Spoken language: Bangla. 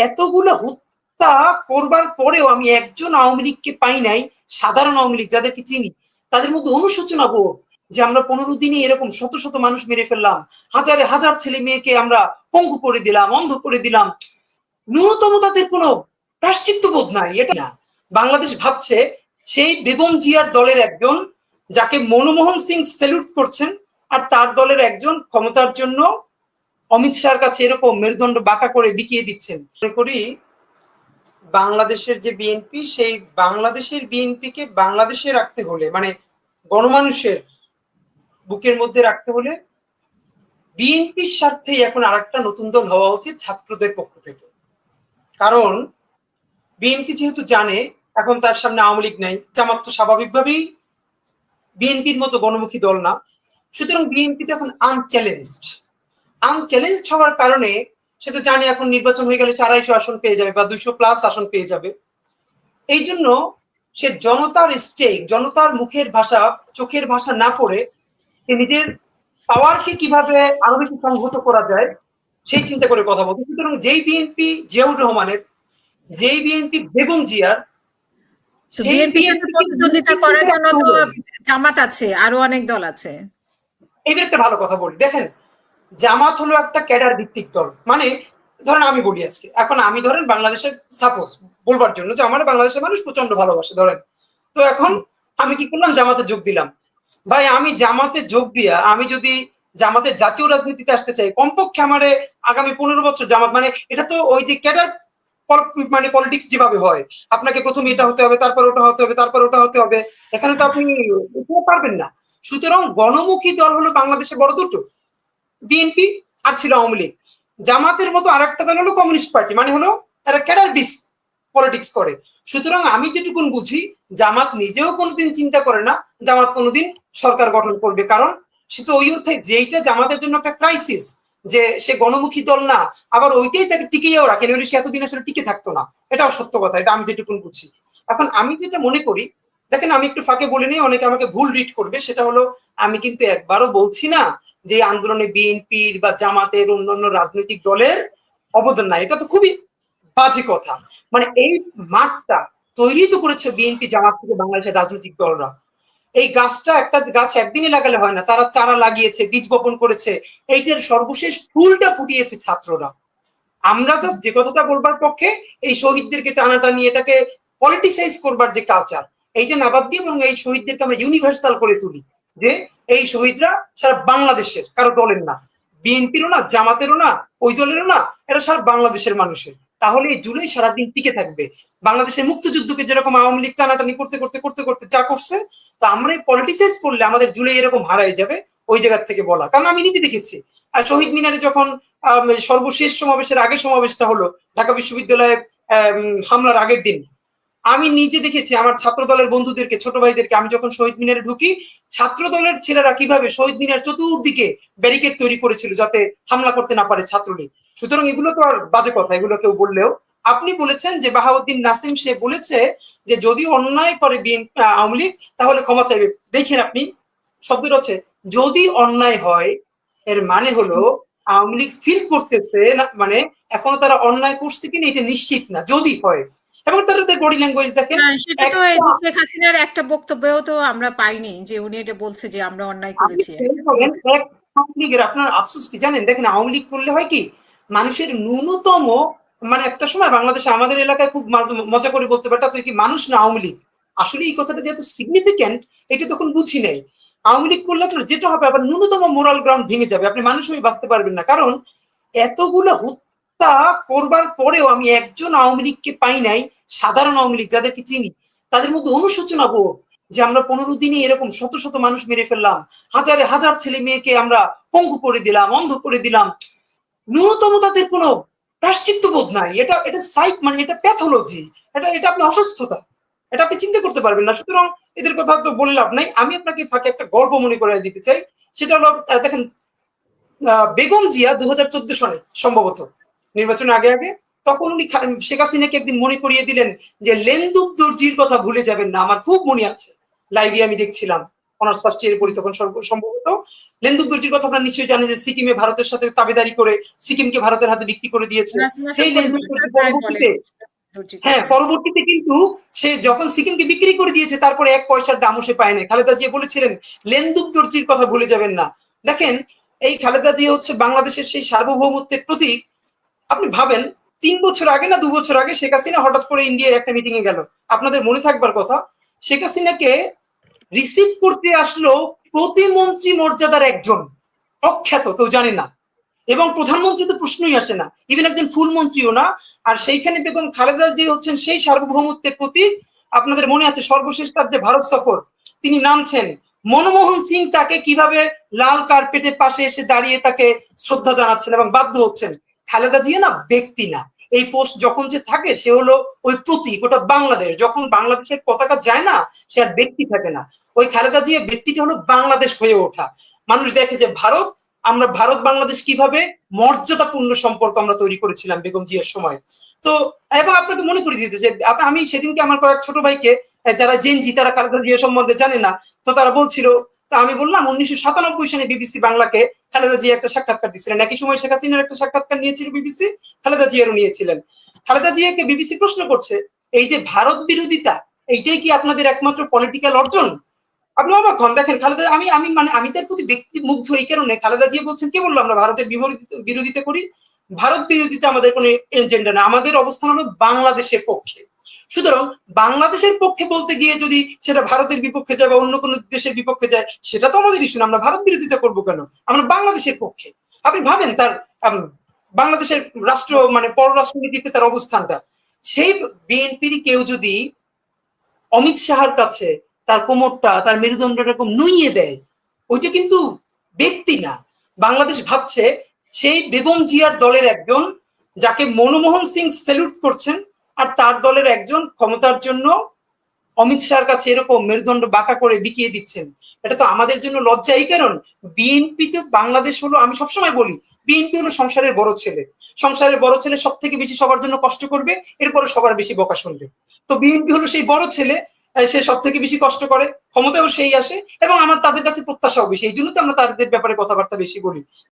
এতগুলো হত্যা করবার পরেও আমি একজন আওয়ামী লীগকে পাই নাই, সাধারণ আওয়ামী লীগ যাদেরকে চিনি তাদের মধ্যে অনুশোচনা বোধ যে আমরা 15 দিনে এরকম শত শত মানুষ মেরে ফেললাম, হাজারে হাজার ছেলে মেয়েকে আমরা পঙ্গু করে দিলাম, অন্ধ করে দিলাম, ন্যূনতম তাদের কোনো প্রায়শ্চিত্ত বোধ নাই। এটা না, বাংলাদেশ ভাবছে সেই বেগম জিয়ার দলের একজন যাকে মনমোহন সিং স্যালুট করছেন আর তার দলের একজন ক্ষমতার জন্য অমিত শাহর কাছে এরকম মেরুদণ্ড বাঁকা করে বিকিয়ে দিচ্ছেন। মনে করি বাংলাদেশের যে বিএনপি, সেই বাংলাদেশের বিএনপিকে বাংলাদেশে রাখতে হলে, মানে গণমানুষের বুকের মধ্যে রাখতে হলে বিএনপির স্বার্থেই এখন আরেকটা নতুন দল হওয়া উচিত ছাত্রদের পক্ষ থেকে। কারণ বিএনপি যেহেতু জানে এখন তার সামনে আওয়ামী লীগ নাই, জামাত তো স্বাভাবিকভাবেই বিএনপির মতো গণমুখী দল না, সুতরাং বিএনপি তো এখন আনচ্যালেঞ্জড হওয়ার কারণে সে তো জানে এখন নির্বাচন হয়ে গেলে 450 আসন পেয়ে যাবে বা 200+ আসন পেয়ে যাবে। এই জন্য সে জনতার স্টেক, জনতার মুখের ভাষা, চোখের ভাষা না পড়ে সে নিজের পাওয়ারকে কিভাবে আরো বেশি সংহত করা যায় সেই চিন্তা করে কথা বলতে। সুতরাং যেই বিএনপি জিয়াউর রহমানের, যেই বিএনপি বেগম জিয়ার, সেই প্রতিদ্বন্দ্বিতা করার জন্য তো জামাত আছে, আরো অনেক দল আছে। এইবার একটা ভালো কথা বলি, দেখেন জামাত হলো একটা ক্যাডার ভিত্তিক দল। মানে ধরেন আমি বলি আজকে, এখন আমি ধরেন বাংলাদেশের সাপোজ বলবার জন্য যে আমার বাংলাদেশের মানুষ প্রচন্ড ভালোবাসে ধরেন, তো এখন আমি কি করলাম, জামাতে যোগ দিলাম। ভাই আমি জামাতে যোগ দিয়া আমি যদি জামাতের জাতীয় রাজনীতিতে আসতে চাই, কমপক্ষে আমারে আগামী 15 বছর জামাত, মানে এটা তো ওই যে ক্যাডার মানে পলিটিক্স যেভাবে হয়, আপনাকে প্রথমে এটা হতে হবে, তারপর ওটা হতে হবে, তারপর ওটা হতে হবে, এখানে তো আপনি পারবেন না। সুতরাং গণমুখী দল হলো বাংলাদেশে বড় দুটো, বিএনপি আর ছিল আওয়ামী লীগ। জামাতের মতো আরেকটা দল হলো কমিউনিস্ট পার্টি, মানে হলো তারা ক্যাডার বেস পলিটিক্স করে। সুতরাং আমি যেটুকুন বুঝি, জামাত নিজেও কোনোদিন চিন্তা করে না জামাত কোনোদিন সরকার গঠন করবে, কারণ সে তো ওই অর্থে যেইটা জামাতের জন্য একটা ক্রাইসিস, যে সে গণমুখী দল না, আবার ওইটাই তাকে টিকিয়েও রাখে, নইলে সে এতদিন আসলে টিকে থাকতো না। এটাও সত্য কথা, এটা আমি যেটুকুন বুঝি। এখন আমি যেটা মনে করি, দেখেন আমি একটু ফাঁকে বলে নিই, অনেকে আমাকে ভুল রিড করবে, সেটা হলো আমি কিন্তু একবারও বলছি না যে আন্দোলনে বিএনপির বা জামাতের অন্যান্য রাজনৈতিক দলের অবদান নাই, এটা তো খুবই বাজে কথা। মানে এই মাঠটা তৈরি তো করেছে বিএনপি, জামাত থেকে বাংলাদেশের রাজনৈতিক দলরা। এই গাছটা, একটা গাছ একদিনে লাগালে হয় না, তারা চারা লাগিয়েছে, বীজ বপন করেছে, এইটার সর্বশেষ ফুলটা ফুটিয়েছে ছাত্ররা। আমরা জাস্ট যে কথাটা বলবার পক্ষে এই শহীদদেরকে টানাটানি, এটাকে পলিটিসাইজ করবার যে কালচার, এইটা না বাদ দিয়ে, এবং এই শহীদদেরকে আমরা ইউনিভার্সাল করে তুলি, যে এই শহীদরা সারা বাংলাদেশের, কারো দলের না, বিএনপিরও না, জামাতেরও না, ওই দলেরও না, এটা সারা বাংলাদেশের মানুষের। তাহলে এই জুলাই সারাদিন টিকে থাকবে। বাংলাদেশের মুক্তিযুদ্ধকে যেরকম আওয়ামী লীগ টানাটানি করতে করতে করতে করতে যা করছে, তো আমরা এই পলিটিসাইজ করলে আমাদের জুলাই এরকম হারাই যাবে। ওই জায়গার থেকে বলা, কারণ আমি নিজে দেখেছি শহীদ মিনারে যখন সর্বশেষ সমাবেশের আগে সমাবেশটা হলো ঢাকা বিশ্ববিদ্যালয়ে হামলার আগের দিন, আমি নিজে দেখেছি আমার ছাত্র দলের বন্ধুদেরকে, ছোট ভাইদেরকে, আমি যখন শহীদ মিনারে ঢুকি, ছাত্র দলের ছেলেরা কিভাবে শহীদ মিনার চতুর্দিকে ব্যারিকেড তৈরি করেছিল যাতে হামলা করতে না পারে ছাত্রলীগ। সুতরাং এগুলো তো আর বাজে কথা, এগুলো কেউ বললেও। আপনি বলেছেন যে বাহাউদ্দিন নাসিম, সে বলেছে যে যদি অন্যায় করে আওয়ামী লীগ তাহলে ক্ষমা চাইবে। দেখেন আপনি, শব্দটা হচ্ছে যদি অন্যায় হয়, এর মানে হলো আওয়ামী লীগ ফিল করতেছে না, মানে এখনো তারা অন্যায় করছে কিনা এটা নিশ্চিত না, যদি হয়। এবং তাদের বডি ল্যাঙ্গুয়েজ দেখেন, সেটা তো শেখ হাসিনার একটা বক্তব্যও তো আমরা পাইনি যে উনি এটা বলছে যে আমরা অন্যায় করেছি। আপনার আফসোস কি জানেন, দেখেন আওয়ামী লীগ করলে হয় কি, মানুষের ন্যূনতম, মানে একটা সময় বাংলাদেশে আমাদের এলাকায় খুব মজা করে বলতে পারতো তুই কি মানুষ না আওয়ামী লীগ। আসলে এই কথাটা যেহেতু সিগনিফিক্যান্ট, এটা তখন বুঝি নাই। আওয়ামী লীগ করলে যেটা হবে, আবার ন্যূনতম মোরাল গ্রাউন্ড ভেঙে যাবে, আপনি মানুষ হয়ে বাঁচতে পারবেন না। কারণ এতগুলো হত্যা করবার পরেও আমি একজন আওয়ামী লীগকে পাই নাই, সাধারণ আওয়ামী লীগ যাদেরকে চিনি তাদের মধ্যে অনুশোচনা বোধ যে আমরা 15 দিনে এরকম শত শত মানুষ মেরে ফেললাম, হাজারে হাজার ছেলে মেয়েকে আমরা পঙ্গু করে দিলাম, অন্ধ করে দিলাম, ন্যূনতম তাদের কোনো প্রায়শ্চিত্ত বোধ নাই। এটা এটা সাইক, মানে এটা প্যাথোলজি, এটা আপনি অসুস্থতা, এটা আপনি চিন্তা করতে পারবেন না। সুতরাং এদের কথা তো বলে লাভ নাই। আমি আপনাকে ফাঁকে একটা গল্প মনে করে দিতে চাই, সেটা হলো দেখেন বেগম জিয়া 2014 সালে সম্ভবত নির্বাচনের আগে আগে, তখন উনি শেখ হাসিনাকে একদিন মনে করিয়ে দিলেন যে লেন্দুব দর্জির কথা ভুলে যাবেন না। আমার খুব মনে আছে, লাইভে আমি দেখছিলাম, অনার্স ফার্স্ট ইয়ারে পড়ি তখন সম্ভবত। লেন্দুক দর্জির কথা আপনারা নিশ্চয়ই জানেন যে সিকিমে ভারতের সাথে তাবেদারি করে সিকিমকে ভারতের হাতে বিক্রি করে দিয়েছে। সেই লেন্দুক দর্জি পরবর্তীতে, হ্যাঁ, পরবর্তীতে কিন্তু সে যখন সিকিমকে বিক্রি করে দিয়েছে তারপরে 1 পয়সার দামও সে পায় না। খালেদা জিয়া বলেছিলেন লেন্দুক দর্জির কথা ভুলে যাবেন না। দেখেন, এই খালেদা জিয়া হচ্ছে বাংলাদেশের সেই সার্বভৌমত্বের প্রতীক। আপনি ভাবেন 3 বছর আগে না 2 বছর আগে শেখ হাসিনা হঠাৎ করে ইন্ডিয়ার একটা মিটিং এ গেল। আপনাদের মনে থাকবার কথা, শেখ হাসিনাকে রিসিভ করতে আসলো প্রতিমন্ত্রী মর্যাদার একজন, অখ্যাত, কেউ জানে না, এবং প্রধানমন্ত্রী তো প্রশ্নই আসে না, ইভেন একজন ফুল মন্ত্রীও না। আর সেইখানে বেগম খালেদা জিয়া হচ্ছেন সেই সার্বভৌমত্বের প্রতীক। আপনাদের মনে আছে সর্বশেষ তার যে ভারত সফর, তিনি নামছেন, মনমোহন সিং তাকে কিভাবে লাল কার্পেটের পাশে এসে দাঁড়িয়ে তাকে শ্রদ্ধা জানাচ্ছেন এবং বাধ্য হচ্ছেন। খালেদা জিয়া না ব্যক্তি না, এই পোস্ট যখন যে থাকে সে হলো ওই প্রতীক, ওটা বাংলাদেশ। যখন বাংলাদেশের পতাকা যায় না, সে আর ব্যক্তি থাকে না। ওই খালেদা জিয়া ব্যক্তিটা হলো বাংলাদেশ হয়ে ওঠা। মানুষ দেখে যে ভারত, আমরা ভারত বাংলাদেশ কিভাবে মর্যাদাপূর্ণ সম্পর্ক আমরা তৈরি করেছিলাম বেগম জিয়ার সময়। তো এবং আপনাকে মনে করিয়ে দিতে যে আমি সেদিনকে আমার কয়েক ছোট ভাইকে, যারা জেনজি, তারা খালেদা জিয়া সম্বন্ধে জানে না, তো তারা বলছিল, তো আমি বললাম 1997 সালে বিবিসি বাংলাকে খালেদা জিয়া একটা সাক্ষাৎকার দিচ্ছিলেন। একই সময় শেখ হাসিনার একটা সাক্ষাৎকার নিয়েছিল বিবিসি, খালেদা জিয়ারও নিয়েছিলেন। খালেদা জিয়াকে বিবিসি প্রশ্ন করছে, এই যে ভারত বিরোধিতা, এইটাই কি আপনাদের একমাত্র পলিটিক্যাল অর্জন? আপনি অবাক হন। দেখেন খালেদা, আমি তার প্রতি ব্যক্তি মুগ্ধ এই কারণে, খালেদা জিয়া বলছেন কে বললো আমরা ভারতের বিরোধিতা করি? ভারত বিরোধিতা আমাদের কোনো এজেন্ডা না, আমাদের অবস্থান হলো বাংলাদেশের পক্ষে। সুতরাং বাংলাদেশের পক্ষে বলতে গিয়ে যদি সেটা ভারতের বিপক্ষে যায় বা অন্য কোনো দেশের বিপক্ষে যায়, সেটা তো আমাদের ইস্যু না। আমরা ভারত বিরোধিতা করবো কেন? আমরা বাংলাদেশের পক্ষে। আপনি ভাবেন তার বাংলাদেশের রাষ্ট্র পররাষ্ট্রনীতিতে তার অবস্থানটা। সেই বিএনপির কেউ যদি অমিত শাহর কাছে তার কোমরটা, তার মেরুদণ্ডটা এরকম নুইয়ে দেয়, ওইটা কিন্তু ব্যক্তি না। বাংলাদেশ ভাবছে সেই বেগম জিয়ার দলের একজন, যাকে মনমোহন সিং স্যালুট করছেন, আর তার দলের একজন ক্ষমতার জন্য অমিত শাহর কাছে এরকম মেরুদণ্ড বাঁকা করে বিকিয়ে দিচ্ছেন। এটা তো আমাদের জন্য লজ্জা। এই কারণ বিএনপি তো, বাংলাদেশ হলো, আমি সবসময় বলি, বিএনপি হলো সংসারের বড় ছেলে। সংসারের বড় ছেলে সব থেকে বেশি সবার জন্য কষ্ট করবে, এরপরে সবার বেশি বকা শুনবে। তো বিএনপি হলো সেই বড় ছেলে, সে সব থেকে বেশি কষ্ট করে, ক্ষমতাও সেই আসে, এবং আমার তাদের কাছে প্রত্যাশাও বেশি। এই জন্য তো আমরা তাদের ব্যাপারে কথাবার্তা বেশি বলি।